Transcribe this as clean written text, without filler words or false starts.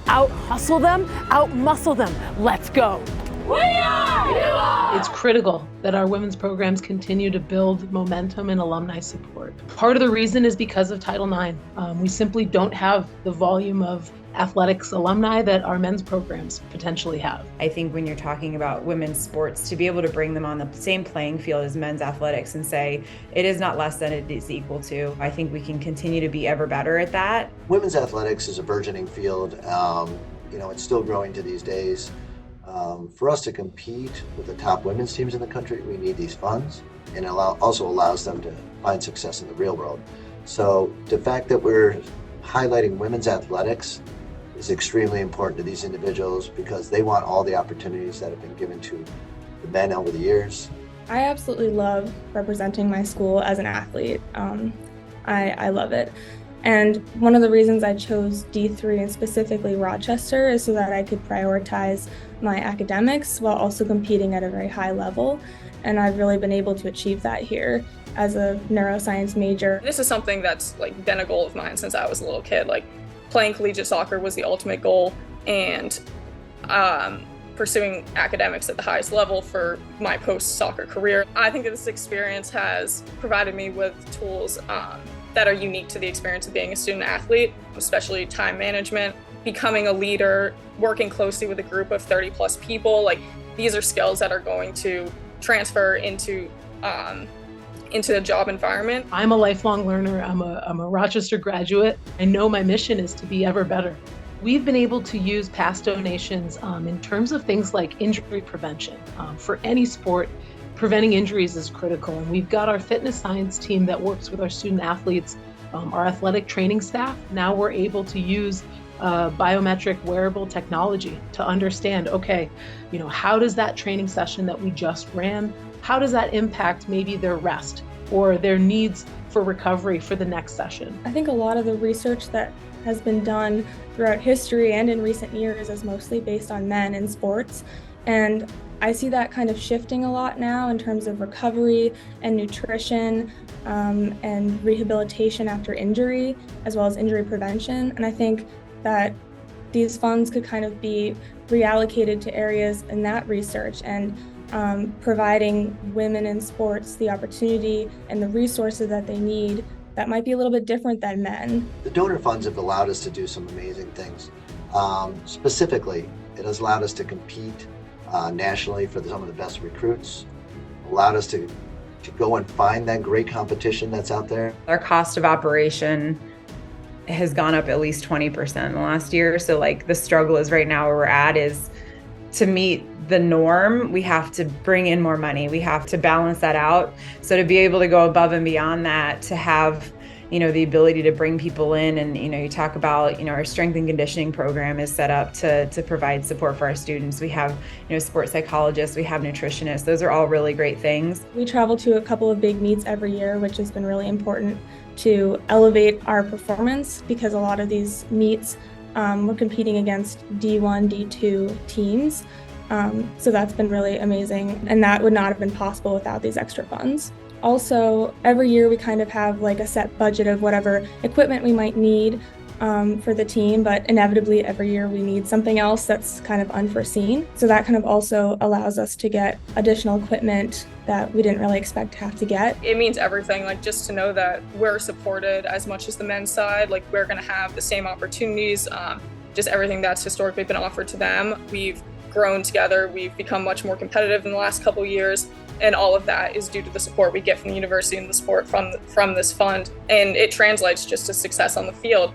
out hustle them, out muscle them. Let's go. We are! You are! It's critical that our women's programs continue to build momentum and alumni support. Part of the reason is because of Title IX. We simply don't have the volume of athletics alumni that our men's programs potentially have. I think when you're talking about women's sports, to be able to bring them on the same playing field as men's athletics and say it is not less than it is equal to, I think we can continue to be ever better at that. Women's athletics is a burgeoning field. It's still growing to these days. For us to compete with the top women's teams in the country, we need these funds, and it also allows them to find success in the real world. So the fact that we're highlighting women's athletics is extremely important to these individuals because they want all the opportunities that have been given to the men over the years. I absolutely love representing my school as an athlete. I love it. And one of the reasons I chose D3 and specifically Rochester is so that I could prioritize my academics while also competing at a very high level. And I've really been able to achieve that here as a neuroscience major. This is something that's been a goal of mine since I was a little kid. Playing collegiate soccer was the ultimate goal, and pursuing academics at the highest level for my post-soccer career. I think that this experience has provided me with tools that are unique to the experience of being a student athlete, especially time management, becoming a leader, working closely with a group of 30 plus people. These are skills that are going to transfer into the job environment. I'm a lifelong learner. I'm a Rochester graduate. I know my mission is to be ever better. We've been able to use past donations in terms of things like injury prevention. For any sport, preventing injuries is critical, and we've got our fitness science team that works with our student athletes, our athletic training staff. Now we're able to use biometric wearable technology to understand, how does that training session that we just ran, how does that impact maybe their rest or their needs for recovery for the next session? I think a lot of the research that has been done throughout history and in recent years is mostly based on men in sports. And I see that kind of shifting a lot now in terms of recovery and nutrition and rehabilitation after injury, as well as injury prevention. And I think that these funds could kind of be reallocated to areas in that research and providing women in sports the opportunity and the resources that they need that might be a little bit different than men. The donor funds have allowed us to do some amazing things. Specifically, it has allowed us to compete nationally for some of the best recruits, allowed us to go and find that great competition that's out there. Our cost of operation has gone up at least 20% in the last year. So the struggle is right now where we're at is to meet the norm, we have to bring in more money. We have to balance that out. So to be able to go above and beyond that, to have the ability to bring people in, and you talk about our strength and conditioning program is set up to provide support for our students. We have sports psychologists, we have nutritionists. Those are all really great things. We travel to a couple of big meets every year, which has been really important to elevate our performance, because a lot of these meets we're competing against D1, D2 teams. So that's been really amazing, and that would not have been possible without these extra funds. Also, every year we kind of have a set budget of whatever equipment we might need for the team, but inevitably every year we need something else that's kind of unforeseen. So that kind of also allows us to get additional equipment that we didn't really expect to have to get. It means everything, just to know that we're supported as much as the men's side, we're gonna have the same opportunities, just everything that's historically been offered to them. We've grown together, we've become much more competitive in the last couple of years, and all of that is due to the support we get from the university and the support from this fund, and it translates just to success on the field.